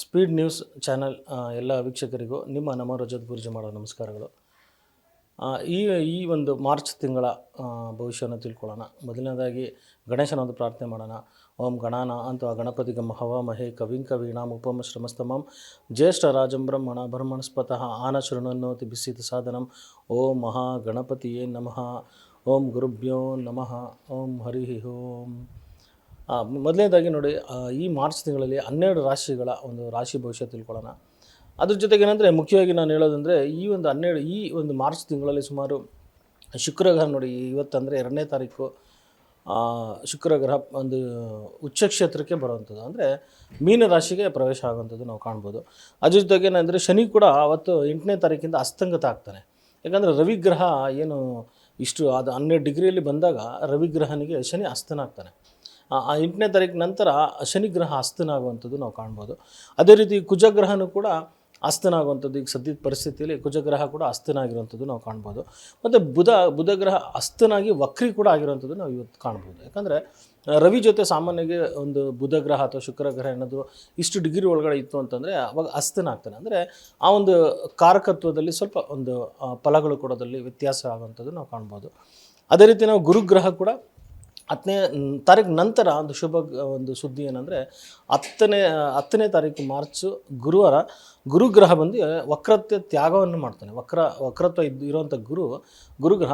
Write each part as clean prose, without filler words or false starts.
Speed news channel ಎಲ್ಲ ವೀಕ್ಷಕರಿಗೂ ನಮ್ಮ ರಜತ್ ಗುರೂಜಿ ಮಾಡೋ ನಮಸ್ಕಾರಗಳು. ಈ ಈ ಒಂದು ಮಾರ್ಚ್ ತಿಂಗಳ ಭವಿಷ್ಯವನ್ನು ತಿಳ್ಕೊಳ್ಳೋಣ. ಮೊದಲನೇದಾಗಿ ಗಣೇಶನ ಒಂದು ಪ್ರಾರ್ಥನೆ ಮಾಡೋಣ. ಓಂ ಗಣಾನ ಅಂತ ಗಣಪತಿಗಂ ಹವಾಮಹೇ ಕವಿಂ ಕವೀನಾಂ ಉಪಮ ಶ್ರಮಸ್ತಮಂ ಜ್ಯೇಷ್ಠ ರಾಜಂ ಬ್ರಹ್ಮಣ ಬ್ರಹ್ಮಣಸ್ಪತಃ ಆನ ಶೃಣನ್ನೋತಿ ಬಿಸಿತ ಸಾಧನಂ. ಓಂ ಮಹಾ ಗಣಪತಿಯೇ ನಮಃ. ಓಂ ಗುರುಭ್ಯೋ ನಮಃ. ಓಂ ಹರಿ ಓಂ. ಮೊದಲನೇದಾಗಿ ನೋಡಿ, ಈ ಮಾರ್ಚ್ ತಿಂಗಳಲ್ಲಿ 12 ರಾಶಿಗಳ ಒಂದು ರಾಶಿ ಭವಿಷ್ಯ ತಿಳ್ಕೊಳ್ಳೋಣ. ಅದ್ರ ಜೊತೆಗೆ ಏನಂದರೆ ಮುಖ್ಯವಾಗಿ ನಾನು ಹೇಳೋದಂದರೆ ಈ ಒಂದು ಮಾರ್ಚ್ ತಿಂಗಳಲ್ಲಿ ಸುಮಾರು ಶುಕ್ರಗ್ರಹ ನೋಡಿ, ಇವತ್ತಂದರೆ 2ನೇ ತಾರೀಕು ಶುಕ್ರಗ್ರಹ ಒಂದು ಉಚ್ಚ ಕ್ಷೇತ್ರಕ್ಕೆ ಬರುವಂಥದ್ದು, ಅಂದರೆ ಮೀನ ರಾಶಿಗೆ ಪ್ರವೇಶ ಆಗುವಂಥದ್ದು ನಾವು ಕಾಣ್ಬೋದು. ಅದ್ರ ಜೊತೆಗೆ ಏನಂದರೆ ಶನಿ ಕೂಡ ಅವತ್ತು 8ನೇ ತಾರೀಕಿಂದ ಅಸ್ತಂಗತ ಆಗ್ತಾನೆ. ಯಾಕಂದರೆ ರವಿಗ್ರಹ ಏನು ಇಷ್ಟು ಅದು 12 ಡಿಗ್ರಿಯಲ್ಲಿ ಬಂದಾಗ ರವಿಗ್ರಹನಿಗೆ ಶನಿ ಅಸ್ತನಾಗ್ತಾನೆ. 8ನೇ ತಾರೀಕು ನಂತರ ಶನಿಗ್ರಹ ಅಸ್ತನಾಗುವಂಥದ್ದು ನಾವು ಕಾಣ್ಬೋದು. ಅದೇ ರೀತಿ ಕುಜಗ್ರಹನೂ ಕೂಡ ಅಸ್ತನಾಗುವಂಥದ್ದು, ಈಗ ಸದ್ಯದ ಪರಿಸ್ಥಿತಿಯಲ್ಲಿ ಕುಜಗ್ರಹ ಕೂಡ ಅಸ್ತನಾಗಿರುವಂಥದ್ದು ನಾವು ಕಾಣ್ಬೋದು. ಮತ್ತು ಬುಧಗ್ರಹ ಅಸ್ತನಾಗಿ ವಕ್ರಿ ಕೂಡ ಆಗಿರುವಂಥದ್ದು ನಾವು ಇವತ್ತು ಕಾಣ್ಬೋದು. ಯಾಕಂದರೆ ರವಿ ಜೊತೆ ಸಾಮಾನ್ಯವಾಗಿ ಒಂದು ಬುಧಗ್ರಹ ಅಥವಾ ಶುಕ್ರಗ್ರಹ ಏನಾದರೂ ಇಷ್ಟು ಡಿಗ್ರಿ ಒಳಗಡೆ ಇತ್ತು ಅಂತಂದರೆ ಅವಾಗ ಅಸ್ತನಾಗ್ತಾನೆ. ಅಂದರೆ ಆ ಒಂದು ಕಾರಕತ್ವದಲ್ಲಿ ಸ್ವಲ್ಪ ಒಂದು ಫಲಗಳು ಕೊಡೋದ್ರಲ್ಲಿ ವ್ಯತ್ಯಾಸ ಆಗುವಂಥದ್ದು ನಾವು ಕಾಣ್ಬೋದು. ಅದೇ ರೀತಿ ನಾವು ಗುರುಗ್ರಹ ಕೂಡ 10ನೇ ತಾರೀಕು ನಂತರ ಒಂದು ಸುದ್ದಿ ಏನಂದರೆ 10ನೇ ತಾರೀಕು ಮಾರ್ಚು ಗುರುವಾರ ಗುರುಗ್ರಹ ಬಂದು ವಕ್ರತ್ವ ತ್ಯಾಗವನ್ನು ಮಾಡ್ತಾನೆ. ವಕ್ರತ್ವ ಇರುವಂಥ ಗುರುಗ್ರಹ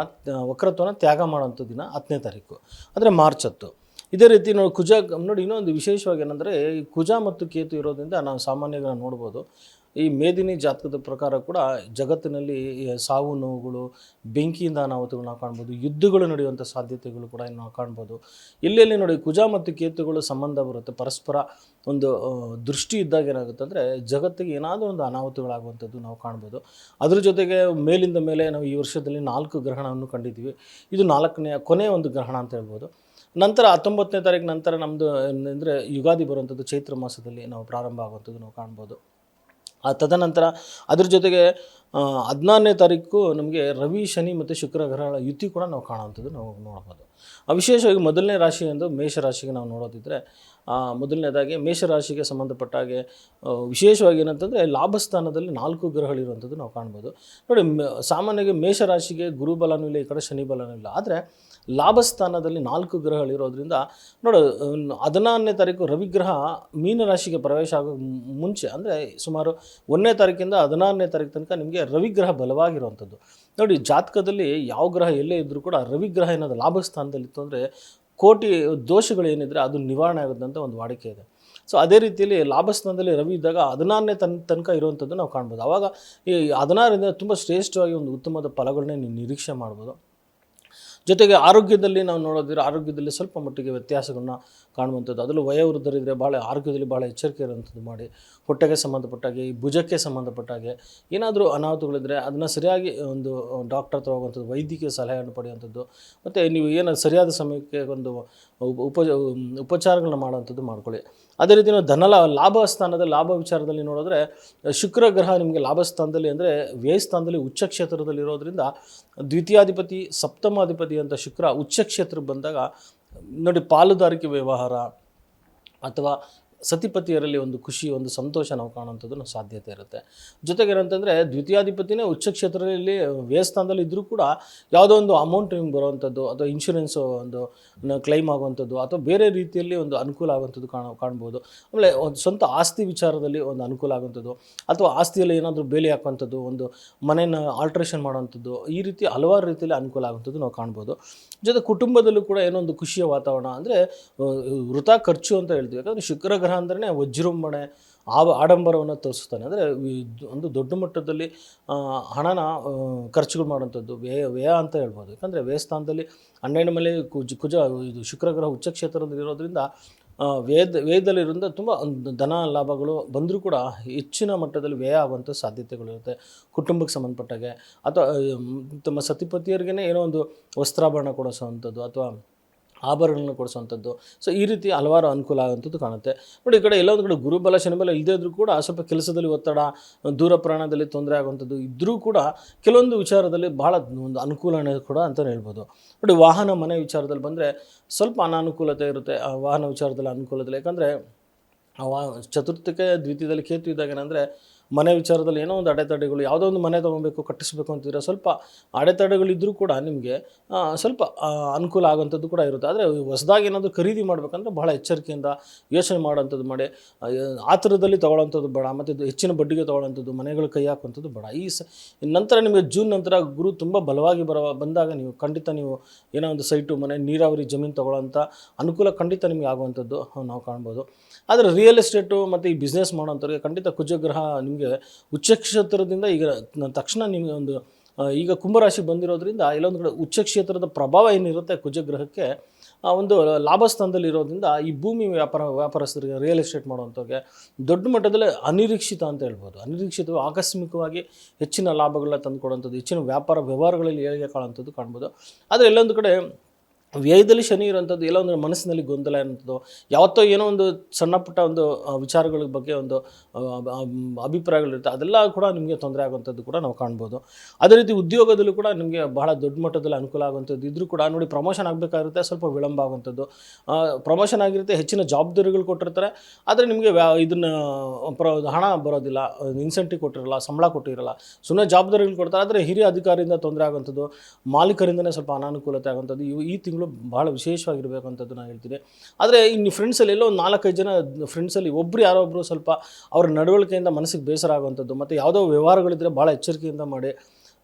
ವಕ್ರತ್ವನ ತ್ಯಾಗ ಮಾಡುವಂಥ ದಿನ 10ನೇ ತಾರೀಕು, ಅಂದರೆ ಮಾರ್ಚ್ 10. ಇದೇ ರೀತಿ ನೋಡಿ ಇನ್ನೊಂದು ವಿಶೇಷವಾಗಿ ಏನಂದರೆ, ಈ ಕುಜ ಮತ್ತು ಕೇತು ಇರೋದ್ರಿಂದ ನಾವು ಸಾಮಾನ್ಯವಾಗಿ ನಾವು ನೋಡ್ಬೋದು, ಈ ಮೇದಿನಿ ಜಾತಕದ ಪ್ರಕಾರ ಕೂಡ ಜಗತ್ತಿನಲ್ಲಿ ಸಾವು ನೋವುಗಳು, ಬೆಂಕಿಯಿಂದ ಅನಾಹುತಗಳು ನಾವು ಕಾಣ್ಬೋದು, ಯುದ್ಧಗಳು ನಡೆಯುವಂಥ ಸಾಧ್ಯತೆಗಳು ಕೂಡ ನಾವು ಕಾಣ್ಬೋದು. ಎಲ್ಲೆಲ್ಲಿ ನೋಡಿ ಕುಜ ಮತ್ತು ಕೇತುಗಳು ಸಂಬಂಧ ಬರುತ್ತೆ, ಪರಸ್ಪರ ಒಂದು ದೃಷ್ಟಿ ಇದ್ದಾಗ ಏನಾಗುತ್ತೆ ಅಂದರೆ ಜಗತ್ತಿಗೆ ಏನಾದರೂ ಒಂದು ಅನಾಹುತಗಳಾಗುವಂಥದ್ದು ನಾವು ಕಾಣ್ಬೋದು. ಅದ್ರ ಜೊತೆಗೆ ಮೇಲಿಂದ ಮೇಲೆ ನಾವು ಈ ವರ್ಷದಲ್ಲಿ 4 ಗ್ರಹಣವನ್ನು ಕಂಡಿದ್ದೀವಿ. ಇದು 4ನೇ ಕೊನೆಯ ಒಂದು ಗ್ರಹಣ ಅಂತ ಹೇಳ್ಬೋದು. ನಂತರ 19ನೇ ತಾರೀಕು ನಂತರ ನಮ್ಮದು ಅಂದರೆ ಯುಗಾದಿ ಬರುವಂಥದ್ದು ಚೈತ್ರ ಮಾಸದಲ್ಲಿ ನಾವು ಪ್ರಾರಂಭ ಆಗುವಂಥದ್ದು ನಾವು ಕಾಣ್ಬೋದು. ತದನಂತರ ಅದ್ರ ಜೊತೆಗೆ 16ನೇ ತಾರೀಕು ನಮಗೆ ರವಿ ಶನಿ ಮತ್ತು ಶುಕ್ರಗ್ರಹಗಳ ಯುತಿ ಕೂಡ ನಾವು ಕಾಣುವಂಥದ್ದು ನಾವು ನೋಡ್ಬೋದು. ವಿಶೇಷವಾಗಿ ಮೊದಲನೇ ರಾಶಿ ಎಂದು ಮೇಷರಾಶಿಗೆ ನಾವು ನೋಡೋದಿದ್ದರೆ, ಮೊದಲನೇದಾಗಿ ಮೇಷರಾಶಿಗೆ ಸಂಬಂಧಪಟ್ಟ ಹಾಗೆ ವಿಶೇಷವಾಗಿ ಏನಂತಂದರೆ ಲಾಭಸ್ಥಾನದಲ್ಲಿ 4 ಗ್ರಹಗಳಿರುವಂಥದ್ದು ನಾವು ಕಾಣ್ಬೋದು. ನೋಡಿ, ಸಾಮಾನ್ಯವಾಗಿ ಮೇಷರಾಶಿಗೆ ಗುರುಬಲನೂ ಇಲ್ಲ, ಈ ಕಡೆ ಶನಿ ಬಲನೂ ಇಲ್ಲ. ಆದರೆ ಲಾಭಸ್ಥಾನದಲ್ಲಿ 4 ಗ್ರಹಗಳಿರೋದ್ರಿಂದ ನೋಡಿ, 16ನೇ ತಾರೀಕು ರವಿಗ್ರಹ ಮೀನರಾಶಿಗೆ ಪ್ರವೇಶ ಆಗೋ ಮುಂಚೆ, ಅಂದರೆ ಸುಮಾರು 1ನೇ ತಾರೀಕಿಂದ 16ನೇ ತಾರೀಕು ತನಕ ನಿಮಗೆ ರವಿಗ್ರಹ ಬಲವಾಗಿರುವಂಥದ್ದು. ನೋಡಿ, ಜಾತಕದಲ್ಲಿ ಯಾವ ಗ್ರಹ ಎಲ್ಲೇ ಇದ್ದರೂ ಕೂಡ ರವಿಗ್ರಹ ಏನಾದರೂ ಲಾಭಸ್ಥಾನದಲ್ಲಿತ್ತು ಅಂದರೆ ಕೋಟಿ ದೋಷಗಳು ಏನಿದ್ರೆ ಅದು ನಿವಾರಣೆ ಆಗೋದಂತ ಒಂದು ವಾಡಿಕೆ ಇದೆ. ಸೊ ಅದೇ ರೀತಿಯಲ್ಲಿ ಲಾಭಸ್ಥಾನದಲ್ಲಿ ರವಿ ಇದ್ದಾಗ 16ನೇ ತನಕ ಇರುವಂಥದ್ದು ನಾವು ಕಾಣ್ಬೋದು. ಆವಾಗ ಈ 16ರಿಂದ ತುಂಬ ಶ್ರೇಷ್ಠವಾಗಿ ಒಂದು ಉತ್ತಮವಾದ ಫಲಗಳನ್ನೇ ನೀವು ನಿರೀಕ್ಷೆ ಮಾಡ್ಬೋದು. ಜೊತೆಗೆ ಆರೋಗ್ಯದಲ್ಲಿ ನಾವು ನೋಡೋದಿದ್ರೆ ಆರೋಗ್ಯದಲ್ಲಿ ಸ್ವಲ್ಪ ಮಟ್ಟಿಗೆ ವ್ಯತ್ಯಾಸಗಳನ್ನ ಕಾಣುವಂಥದ್ದು, ಅದರಲ್ಲೂ ವಯೋವೃದ್ಧರಿದ್ದರೆ ಆರೋಗ್ಯದಲ್ಲಿ ಭಾಳ ಎಚ್ಚರಿಕೆ ಇರುವಂಥದ್ದು ಮಾಡಿ, ಹೊಟ್ಟೆಗೆ ಸಂಬಂಧಪಟ್ಟಾಗೆ, ಈ ಭುಜಕ್ಕೆ ಸಂಬಂಧಪಟ್ಟಾಗೆ ಏನಾದರೂ ಅನಾಹುತಗಳಿದ್ದರೆ ಅದನ್ನು ಸರಿಯಾಗಿ ಒಂದು ಡಾಕ್ಟರ್ ಹತ್ರ ಹೋಗುವಂಥದ್ದು, ವೈದ್ಯಕೀಯ ಸಲಹೆಯನ್ನು ಪಡೆಯುವಂಥದ್ದು, ಮತ್ತು ನೀವು ಏನು ಸರಿಯಾದ ಸಮಯಕ್ಕೆ ಒಂದು ಉಪಚಾರಗಳನ್ನ ಮಾಡುವಂಥದ್ದು ಮಾಡ್ಕೊಳ್ಳಿ. ಅದೇ ರೀತಿ ನಾವು ಲಾಭ ಸ್ಥಾನದಲ್ಲಿ ಲಾಭ ವಿಚಾರದಲ್ಲಿ ನೋಡಿದ್ರೆ ಶುಕ್ರ ಗ್ರಹ ನಿಮಗೆ ಲಾಭಸ್ಥಾನದಲ್ಲಿ ಅಂದರೆ ವ್ಯಯಸ್ಥಾನದಲ್ಲಿ ಉಚ್ಚ ಕ್ಷೇತ್ರದಲ್ಲಿ ಇರೋದ್ರಿಂದ ದ್ವಿತೀಯಾಧಿಪತಿ ಸಪ್ತಮಾಧಿಪತಿ ಅಂತ ಶುಕ್ರ ಉಚ್ಚ ಕ್ಷೇತ್ರಕ್ಕೆ ಬಂದಾಗ ನೋಡಿ, ಪಾಲುದಾರಿಕೆ ವ್ಯವಹಾರ ಅಥವಾ ಸತಿಪತಿಯರಲ್ಲಿ ಒಂದು ಖುಷಿ, ಒಂದು ಸಂತೋಷ ನಾವು ಕಾಣುವಂಥದ್ದು ಸಾಧ್ಯತೆ ಇರುತ್ತೆ. ಜೊತೆಗೆ ಏನಂತಂದರೆ ದ್ವಿತೀಯಾಧಿಪತಿನೇ ಉಚ್ಚ ಕ್ಷೇತ್ರದಲ್ಲಿ ವ್ಯಯಸ್ಥಾನದಲ್ಲಿ ಇದ್ದರೂ ಕೂಡ ಯಾವುದೋ ಒಂದು ಅಮೌಂಟ್ ನಿಮ್ಗೆ ಬರುವಂಥದ್ದು ಅಥವಾ ಇನ್ಶೂರೆನ್ಸು ಒಂದು ಕ್ಲೈಮ್ ಆಗುವಂಥದ್ದು ಅಥವಾ ಬೇರೆ ರೀತಿಯಲ್ಲಿ ಒಂದು ಅನುಕೂಲ ಆಗುವಂಥದ್ದು ಕಾಣ್ಬೋದು. ಆಮೇಲೆ ಒಂದು ಸ್ವಂತ ಆಸ್ತಿ ವಿಚಾರದಲ್ಲಿ ಒಂದು ಅನುಕೂಲ ಆಗುವಂಥದ್ದು, ಅಥವಾ ಆಸ್ತಿಯಲ್ಲಿ ಏನಾದರೂ ಬೇಲಿ ಹಾಕುವಂಥದ್ದು, ಒಂದು ಮನೆಯನ್ನು ಆಲ್ಟ್ರೇಷನ್ ಮಾಡುವಂಥದ್ದು, ಈ ರೀತಿ ಹಲವಾರು ರೀತಿಯಲ್ಲಿ ಅನುಕೂಲ ಆಗುವಂಥದ್ದು ನಾವು ಕಾಣ್ಬೋದು. ಜೊತೆ ಕುಟುಂಬದಲ್ಲೂ ಕೂಡ ಏನೋ ಒಂದು ಖುಷಿಯ ವಾತಾವರಣ, ಅಂದರೆ ವೃಥಾ ಖರ್ಚು ಅಂತ ಹೇಳ್ತೀವಿ. ಯಾಕಂದರೆ ಶುಕ್ರ ಗ್ರಹ ಅಂದ್ರೆ ವಿಜೃಂಭಣೆ, ಆಡಂಬರವನ್ನು ತೋರಿಸ್ತಾನೆ. ಅಂದರೆ ಒಂದು ದೊಡ್ಡ ಮಟ್ಟದಲ್ಲಿ ಹಣನ ಖರ್ಚುಗಳು ಮಾಡುವಂಥದ್ದು ವ್ಯಯ ಅಂತ ಹೇಳ್ಬೋದು. ಯಾಕಂದರೆ ವ್ಯಯಸ್ಥಾನದಲ್ಲಿ 12 ಮೇಲೆ ಕುಜ ಇದು ಶುಕ್ರಗ್ರಹ ಉಚ್ಚ ಕ್ಷೇತ್ರದಲ್ಲಿ ಇರೋದ್ರಿಂದ ವ್ಯಯದಲ್ಲಿರೋದ್ರಿಂದ ತುಂಬ ಒಂದು ಧನ ಲಾಭಗಳು ಬಂದರೂ ಕೂಡ ಹೆಚ್ಚಿನ ಮಟ್ಟದಲ್ಲಿ ವ್ಯಯ ಆಗುವಂಥ ಸಾಧ್ಯತೆಗಳಿರುತ್ತೆ. ಕುಟುಂಬಕ್ಕೆ ಸಂಬಂಧಪಟ್ಟಾಗೆ ಅಥವಾ ತಮ್ಮ ಸತಿಪತಿಯರಿಗೇ ಏನೋ ಒಂದು ವಸ್ತ್ರಾಭರಣ ಕೊಡಿಸೋವಂಥದ್ದು ಅಥವಾ ಆಭರಣಗಳನ್ನು ಕೊಡಿಸುವಂಥದ್ದು. ಸೊ ಈ ರೀತಿ ಹಲವಾರು ಅನುಕೂಲ ಆಗುವಂಥದ್ದು ಕಾಣುತ್ತೆ. ನೋಡಿ, ಈ ಕಡೆ ಎಲ್ಲೊಂದು ಕಡೆ ಗುರುಬಲ ಶನಿಬಲ ಇಲ್ಲದೇ ಇದ್ದರೂ ಕೂಡ ಸ್ವಲ್ಪ ಕೆಲಸದಲ್ಲಿ ಒತ್ತಡ, ದೂರ ಪ್ರಯಾಣದಲ್ಲಿ ತೊಂದರೆ ಆಗುವಂಥದ್ದು ಇದ್ದರೂ ಕೂಡ ಕೆಲವೊಂದು ವಿಚಾರದಲ್ಲಿ ಭಾಳ ಒಂದು ಅನುಕೂಲನೇ ಕೂಡ ಅಂತಲೇ ಹೇಳ್ಬೋದು. ನೋಡಿ, ವಾಹನ ಮನೆ ವಿಚಾರದಲ್ಲಿ ಬಂದರೆ ಸ್ವಲ್ಪ ಅನಾನುಕೂಲತೆ ಇರುತ್ತೆ. ವಾಹನ ವಿಚಾರದಲ್ಲಿ ಅನುಕೂಲತೆ, ಯಾಕಂದರೆ ಅವ ಚತುರ್ಥಕ್ಕೆ ದ್ವಿತೀಯದಲ್ಲಿ ಕೇತು ಇದ್ದಾಗ ಏನಂದರೆ ಮನೆ ವಿಚಾರದಲ್ಲಿ ಏನೋ ಒಂದು ಅಡೆತಡೆಗಳು, ಯಾವುದೋ ಒಂದು ಮನೆ ತೊಗೊಬೇಕು ಕಟ್ಟಿಸ್ಬೇಕು ಅಂತಿದ್ರೆ ಸ್ವಲ್ಪ ಅಡೆತಡೆಗಳಿದ್ದರೂ ಕೂಡ ನಿಮಗೆ ಸ್ವಲ್ಪ ಅನುಕೂಲ ಆಗೋಂಥದ್ದು ಕೂಡ ಇರುತ್ತೆ. ಆದರೆ ಹೊಸದಾಗಿ ಏನಾದರೂ ಖರೀದಿ ಮಾಡಬೇಕಂದ್ರೆ ಬಹಳ ಎಚ್ಚರಿಕೆಯಿಂದ ಯೋಚನೆ ಮಾಡೋಂಥದ್ದು ಮಾಡಿ, ಆತುರದಲ್ಲಿ ತೊಗೊಳ್ಳೋಂಥದ್ದು ಬೇಡ, ಮತ್ತು ಇದು ಹೆಚ್ಚಿನ ಬಡ್ಡಿಗೆ ತೊಗೊಳ್ಳೋಂಥದ್ದು, ಮನೆಗಳು ಕೈ ಹಾಕುವಂಥದ್ದು ಬೇಡ. ನಂತರ ನಿಮಗೆ ಜೂನ್ ನಂತರ ಗುರು ತುಂಬ ಬಲವಾಗಿ ಬಂದಾಗ ನೀವು ಖಂಡಿತ ನೀವು ಏನೋ ಒಂದು ಸೈಟು, ಮನೆ, ನೀರಾವರಿ ಜಮೀನು ತೊಗೊಳ್ಳೋಂಥ ಅನುಕೂಲ ಖಂಡಿತ ನಿಮಗೆ ಆಗುವಂಥದ್ದು ನಾವು ಕಾಣ್ಬೋದು. ಆದರೆ ರಿಯಲ್ ಎಸ್ಟೇಟು ಮತ್ತು ಈ ಬಿಸ್ನೆಸ್ ಮಾಡೋಂಥವ್ರಿಗೆ ಖಂಡಿತ ಕುಜಗ್ರಹ ನಿಮಗೆ ಉಚ್ಚ ಕ್ಷೇತ್ರದಿಂದ ಈಗ ತಕ್ಷಣ ನಿಮಗೆ ಒಂದು ಈಗ ಕುಂಭರಾಶಿ ಬಂದಿರೋದ್ರಿಂದ ಇಲ್ಲೊಂದು ಕಡೆ ಉಚ್ಚ ಕ್ಷೇತ್ರದ ಪ್ರಭಾವ ಏನಿರುತ್ತೆ ಕುಜಗ್ರಹಕ್ಕೆ ಒಂದು ಲಾಭಸ್ಥಾನದಲ್ಲಿ ಇರೋದ್ರಿಂದ ಈ ಭೂಮಿ ವ್ಯಾಪಾರಸ್ಥರಿಗೆ, ರಿಯಲ್ ಎಸ್ಟೇಟ್ ಮಾಡುವಂಥವ್ರಿಗೆ ದೊಡ್ಡ ಮಟ್ಟದಲ್ಲಿ ಅನಿರೀಕ್ಷಿತ ಅಂತ ಹೇಳ್ಬೋದು. ಅನಿರೀಕ್ಷಿತ ಆಕಸ್ಮಿಕವಾಗಿ ಹೆಚ್ಚಿನ ಲಾಭಗಳನ್ನ ತಂದುಕೊಡುವಂಥದ್ದು, ಹೆಚ್ಚಿನ ವ್ಯಾಪಾರ ವ್ಯವಹಾರಗಳಲ್ಲಿ ಏಳಿಗೆ ಕಾಣುವಂಥದ್ದು ಕಾಣ್ಬೋದು. ಆದರೆ ಎಲ್ಲೊಂದು ಕಡೆ ವ್ಯಯದಲ್ಲಿ ಶನಿ ಇರೋಂಥದ್ದು, ಎಲ್ಲ ಒಂದು ಮನಸ್ಸಿನಲ್ಲಿ ಗೊಂದಲ ಇರೋಂಥದ್ದು, ಯಾವತ್ತೋ ಏನೋ ಒಂದು ಸಣ್ಣ ಪುಟ್ಟ ಒಂದು ವಿಚಾರಗಳ ಬಗ್ಗೆ ಒಂದು ಅಭಿಪ್ರಾಯಗಳಿರುತ್ತೆ, ಅದೆಲ್ಲ ಕೂಡ ನಿಮಗೆ ತೊಂದರೆ ಆಗುವಂಥದ್ದು ಕೂಡ ನಾವು ಕಾಣ್ಬೋದು. ಅದೇ ರೀತಿ ಉದ್ಯೋಗದಲ್ಲೂ ಕೂಡ ನಿಮಗೆ ಬಹಳ ದೊಡ್ಡ ಮಟ್ಟದಲ್ಲಿ ಅನುಕೂಲ ಆಗುವಂಥದ್ದು ಇದ್ದರೂ ಕೂಡ ನೋಡಿ, ಪ್ರಮೋಷನ್ ಆಗಬೇಕಾಗಿರುತ್ತೆ, ಸ್ವಲ್ಪ ವಿಳಂಬ ಆಗುವಂಥದ್ದು. ಪ್ರಮೋಷನ್ ಆಗಿರುತ್ತೆ, ಹೆಚ್ಚಿನ ಜವಾಬ್ದಾರಿಗಳು ಕೊಟ್ಟಿರ್ತಾರೆ, ಆದರೆ ನಿಮಗೆ ಇದನ್ನು ಹಣ ಬರೋದಿಲ್ಲ, ಇನ್ಸೆಂಟಿವ್ ಕೊಟ್ಟಿರಲ್ಲ, ಸಂಬಳ ಕೊಟ್ಟಿರಲ್ಲ, ಸುಮ್ಮನೆ ಜವಾಬ್ದಾರಿಗಳು ಕೊಡ್ತಾರೆ. ಆದರೆ ಹಿರಿಯ ಅಧಿಕಾರಿಯಿಂದ ತೊಂದರೆ ಆಗುವಂಥದ್ದು, ಮಾಲೀಕರಿಂದನೇ ಸ್ವಲ್ಪ ಅನಾನುಕೂಲತೆ ಆಗುವಂಥದ್ದು, ಈ ತಿಂಗಳು ಭಾಳ ವಿಶೇಷವಾಗಿರಬೇಕು ಅಂತದ್ದು ನಾನು ಹೇಳ್ತೀನಿ. ಆದರೆ ಇನ್ನು ಫ್ರೆಂಡ್ಸಲ್ಲಿ ಎಲ್ಲೋ ಒಂದು 4-5 ಜನ ಫ್ರೆಂಡ್ಸಲ್ಲಿ ಒಬ್ಬರು ಯಾರೋ ಒಬ್ಬರು ಸ್ವಲ್ಪ ಅವ್ರ ನಡವಳಿಕೆಯಿಂದ ಮನಸ್ಸಿಗೆ ಬೇಸರ ಆಗುವಂಥದ್ದು, ಮತ್ತು ಯಾವುದೋ ವ್ಯವಹಾರಗಳಿದ್ದರೆ ಭಾಳ ಎಚ್ಚರಿಕೆಯಿಂದ ಮಾಡಿ,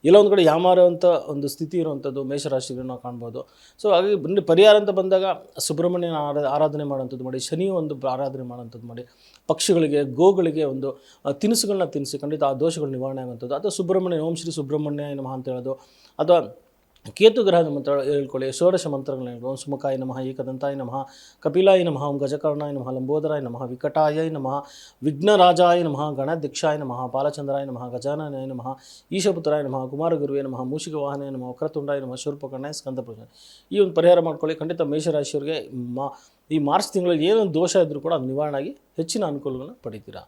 ಎಲ್ಲೋ ಒಂದು ಕಡೆ ಯಾಮಾರುವಂಥ ಒಂದು ಸ್ಥಿತಿ ಇರುವಂಥದ್ದು ಮೇಷರಾಶಿಗೆ ನಾವು ಕಾಣ್ಬೋದು. ಸೊ ಹಾಗಾಗಿ ಪರಿಹಾರ ಅಂತ ಬಂದಾಗ ಸುಬ್ರಹ್ಮಣ್ಯನ ಆರಾಧನೆ ಮಾಡೋಂಥದ್ದು ಮಾಡಿ, ಶನಿ ಒಂದು ಆರಾಧನೆ ಮಾಡೋಂಥದ್ದು ಮಾಡಿ, ಪಕ್ಷಿಗಳಿಗೆ, ಗೋಗಳಿಗೆ ಒಂದು ತಿನಿಸುಗಳನ್ನ ತಿನ್ನಿಸಿ ಖಂಡಿತ ಆ ದೋಷಗಳು ನಿವಾರಣೆ ಆಗುವಂಥದ್ದು. ಅಥವಾ ಸುಬ್ರಹ್ಮಣ್ಯ, ಓಂ ಶ್ರೀ ಸುಬ್ರಹ್ಮಣ್ಯ ನಮಃ ಅಂತ ಹೇಳೋದು, ಅಥವಾ ಕೇತು ಗ್ರಹದ ಮಂತ್ರ ಹೇಳ್ಕೊಳ್ಳಿ, ಷೋಡಶ ಮಂತ್ರಗಳನ್ನ ಹೇಳ್ಬೋದು. ಓಂ ಸುಮುಖಾಯ ನಮಃ, ಏಕದಂತಾಯ ನಮಃ, ಕಪಿಲಾಯ ನಮಃ, ಓಂ ಗಜಕರ್ಣಾಯ ನಮಃ, ಲಂಬೋದರಾಯ ನಮಃ, ವಿಕಟಾಯ ನಮಃ, ವಿಘ್ನರಾಜಾಯ ನಮಃ, ಗಣದೀಕ್ಷಾಯ ನಮಃ, ಬಾಲಚಂದ್ರಾಯ ನಮಃ, ಗಜಾನನಾಯ ನಮಃ, ಈಶಪುತ್ರಾಯ ನಮಃ, ಕುಮಾರಗುರುವೇ ನಮಃ, ಮೂಷಿಕ ವಾಹನಾಯ ನಮಃ, ವಕ್ರತುಂಡಾಯ ನಮಃ, ಶೂರ್ಪಕರ್ಣಾಯ ಸ್ಕಂದಪುರುಷ. ಈ ಒಂದು ಪರಿಹಾರ ಮಾಡ್ಕೊಳ್ಳಿ. ಖಂಡಿತ ಮೇಷರಾಶಿಯವರಿಗೆ ಈ ಮಾರ್ಚ್ ತಿಂಗಳಲ್ಲಿ ಏನೊಂದು ದೋಷ ಇದ್ದರೂ ಕೂಡ ಅದು ನಿವಾರಣೆ ಆಗಿ ಹೆಚ್ಚಿನ ಅನುಕೂಲಗಳನ್ನು ಪಡಿತೀರಾ.